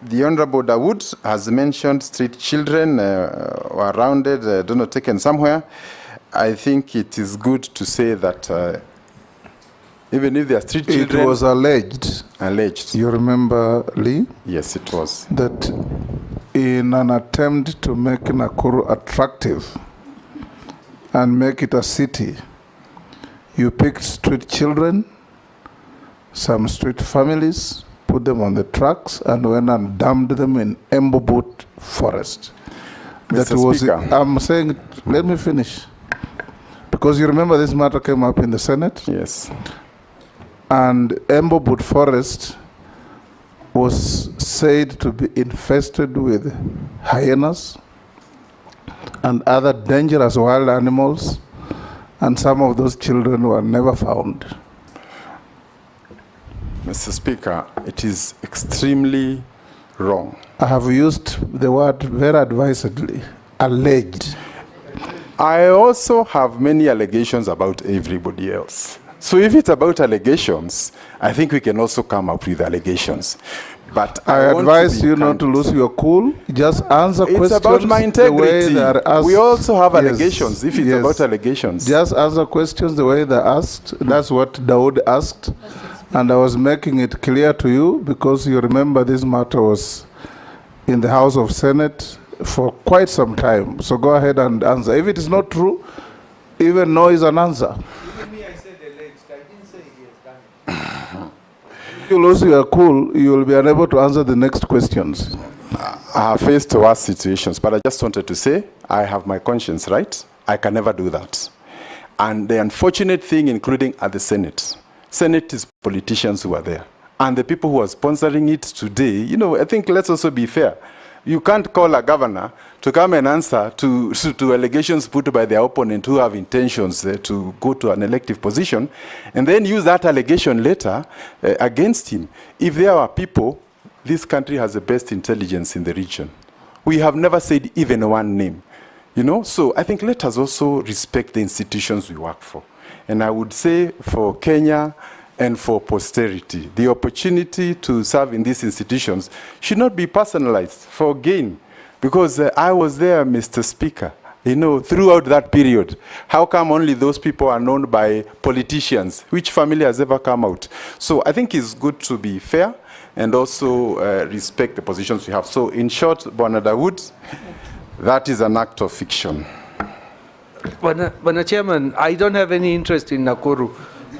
The Honorable Dawood has mentioned street children were rounded, don't know, taken somewhere. I think it is good to say that even if they are street children... It was alleged. Alleged. You remember, Lee? Yes, it was. That in an attempt to make Nakuru attractive and make it a city, you picked street children, some street families, put them on the trucks, and went and dumped them in AJAABU forest. Mr. Speaker. I'm saying, let me finish. Because you remember this matter came up in the Senate? Yes. And ADVERTISE forest was said to be infested with hyenas and other dangerous wild animals, and some of those children were never found. Mr. Speaker, it is extremely wrong. I have used the word very advisedly, alleged. I also have many allegations about everybody else. So if it's about allegations, I think we can also come up with allegations. But I advise you not to lose your cool. Just answer questions. It's about my integrity. The way they are asked. We also have allegations, if it's about allegations. Just answer questions the way they're asked. That's what Dawood asked. And I was making it clear to you because you remember this matter was in the House of Senate for quite some time. So go ahead and answer. If it is not true, even no is an answer. Even me, I said alleged. I didn't say he has done it. If you lose your cool, you will be unable to answer the next questions. I have faced worse situations, but I just wanted to say I have my conscience, right? I can never do that. And the unfortunate thing, including at the Senate is politicians who are there. And the people who are sponsoring it today, you know, I think let's also be fair. You can't call a governor to come and answer to allegations put by their opponent who have intentions to go to an elective position, and then use that allegation later against him. If there are people, this country has the best intelligence in the region. We have never said even one name. You know, so I think let us also respect the institutions we work for. And I would say for Kenya and for posterity, the opportunity to serve in these institutions should not be personalized for gain. Because I was there, Mr. Speaker, you know, throughout that period. How come only those people are known by politicians? Which family has ever come out? So I think it's good to be fair and also respect the positions we have. So in short, Bwana Dawood, that is an act of fiction. Bwana Chairman, I don't have any interest in Nakuru.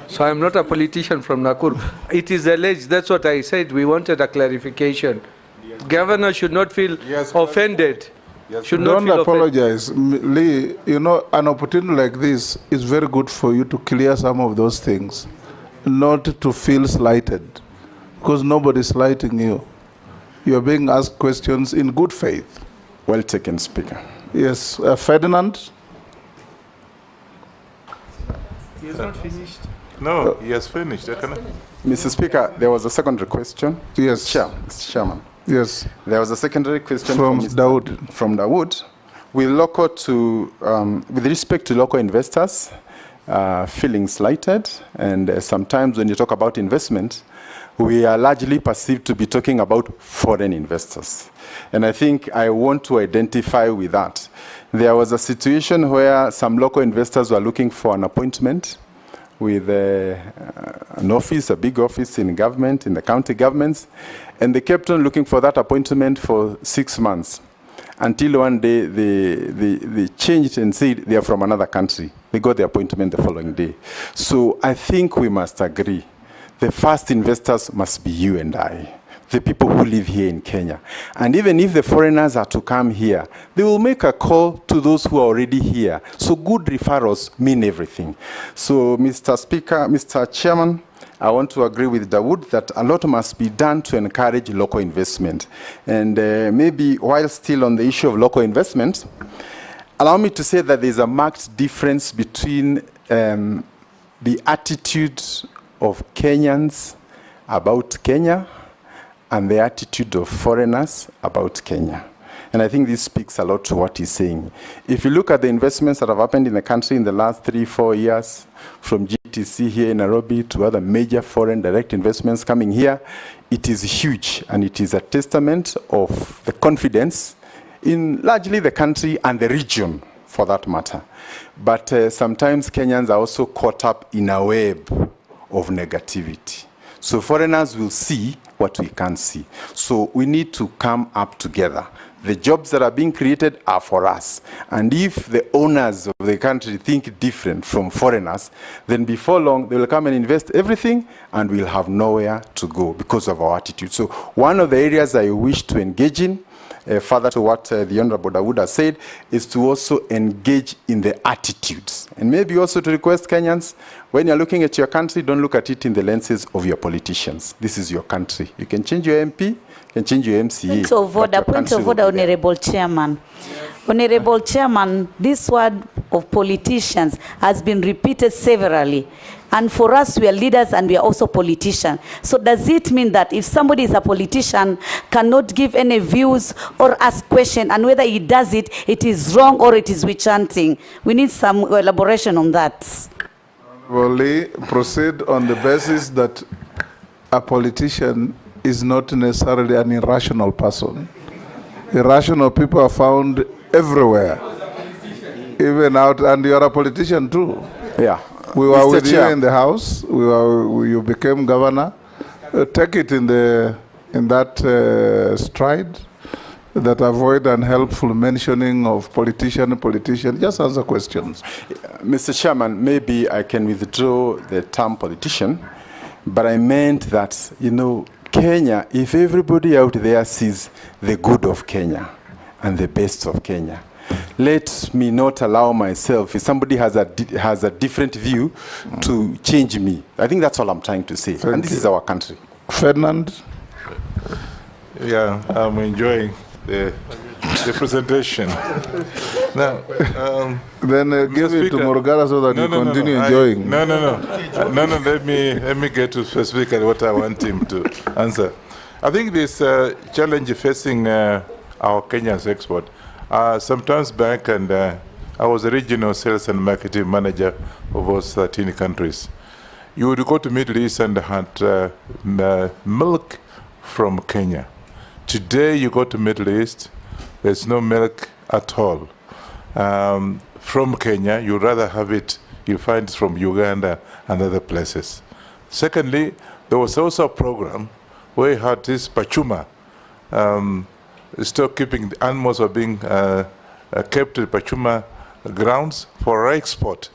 So I'm not a politician from Nakuru. It is alleged, that's what I said. We wanted a clarification. Governor should not feel offended. Should not Don't apologize. Lee, you know, an opportunity like this is very good for you to clear some of those things, not to feel slighted, because nobody is slighting you. You are being asked questions in good faith. Well taken, Speaker. Yes, Ferdinand? He has not finished. No, he has finished. Mr. Speaker, there was a secondary question. Yes. Mr. Chairman. Yes. There was a secondary question from Dawood. From Dawood. With respect to local investors feeling slighted, and sometimes when you talk about investment, we are largely perceived to be talking about foreign investors. And I think I want to identify with that. There was a situation where some local investors were looking for an appointment with an office, a big office in government, in the county governments, and they kept on looking for that appointment for 6 months, until one day they changed and said they are from another country. They got the appointment the following day. So I think we must agree, the first investors must be you and I, the people who live here in Kenya. And even if the foreigners are to come here, they will make a call to those who are already here. So good referrals mean everything. So Mr. Speaker, Mr. Chairman, I want to agree with Dawood that a lot must be done to encourage local investment. And maybe while still on the issue of local investment, allow me to say that there's a marked difference between the attitude of Kenyans about Kenya and the attitude of foreigners about Kenya. And I think this speaks a lot to what he's saying. If you look at the investments that have happened in the country in the last 3-4 years, from GTC here in Nairobi to other major foreign direct investments coming here, it is huge, and it is a testament of the confidence in largely the country and the region, for that matter. But sometimes Kenyans are also caught up in a web of negativity. So foreigners will see what we can't see. So we need to come up together. The jobs that are being created are for us. And if the owners of the country think different from foreigners, then before long, they will come and invest everything, and we'll have nowhere to go because of our attitude. So one of the areas I wish to engage in, further to what the Honorable Dawood has said, is to also engage in the attitudes. And maybe also to request Kenyans, when you're looking at your country, don't look at it in the lenses of your politicians. This is your country. You can change your MP, you can change your MCA. Point of order, Honorable Chairman. Honorable Chairman, this word of politicians has been repeated severally. And for us, we are leaders and we are also politicians. So does it mean that if somebody is a politician, cannot give any views or ask questions, and whether he does it, it is wrong or it is witch hunting? We need some elaboration on that. Well, proceed on the basis that a politician is not necessarily an irrational person. Irrational people are found everywhere, even out, and you are a politician too. Yeah. We were Mr. with Chair. you in the House. You became governor. Take it in that stride. That avoid unhelpful mentioning of politician. Just answer questions. Mr. Chairman, maybe I can withdraw the term politician, but I meant that, you know, Kenya, if everybody out there sees the good of Kenya and the best of Kenya, let me not allow myself, if somebody has a different view, to change me. I think that's all I'm trying to say. And this is our country. Ferdinand? Yeah, I'm enjoying the presentation. Now, then give it to Speaker. Morgana so that you continue enjoying. No. Let me get to specifically what I want him to answer. I think this challenge facing our Kenya's export. Sometimes back, and I was a regional sales and marketing manager of those 13 countries. You would go to Middle East and had milk from Kenya. Today you go to Middle East, there's no milk at all. From Kenya, you'd rather have it, you find it from Uganda and other places. Secondly, there was also a program where you had this Pachuma, stock keeping, the animals were being kept at Pachuma grounds for export,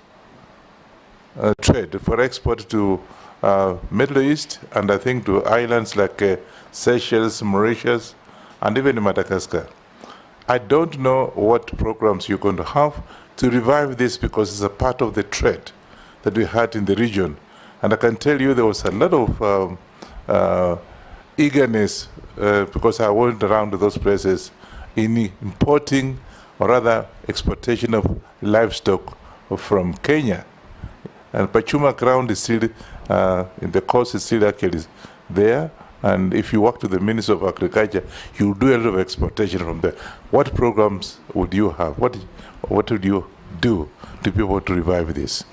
trade, for export to Middle East, and I think to islands like Seychelles, Mauritius, and even Madagascar. I don't know what programs you're going to have to revive this, because it's a part of the trade that we had in the region. And I can tell you there was a lot of eagerness, because I went around to those places, in importing, or rather exportation of livestock from Kenya. And Pachuma ground is still, in the coast is still actually there. And if you work to the Ministry of Agriculture, you do a lot of exportation from there. What programs would you have? What would you do to be able to revive this?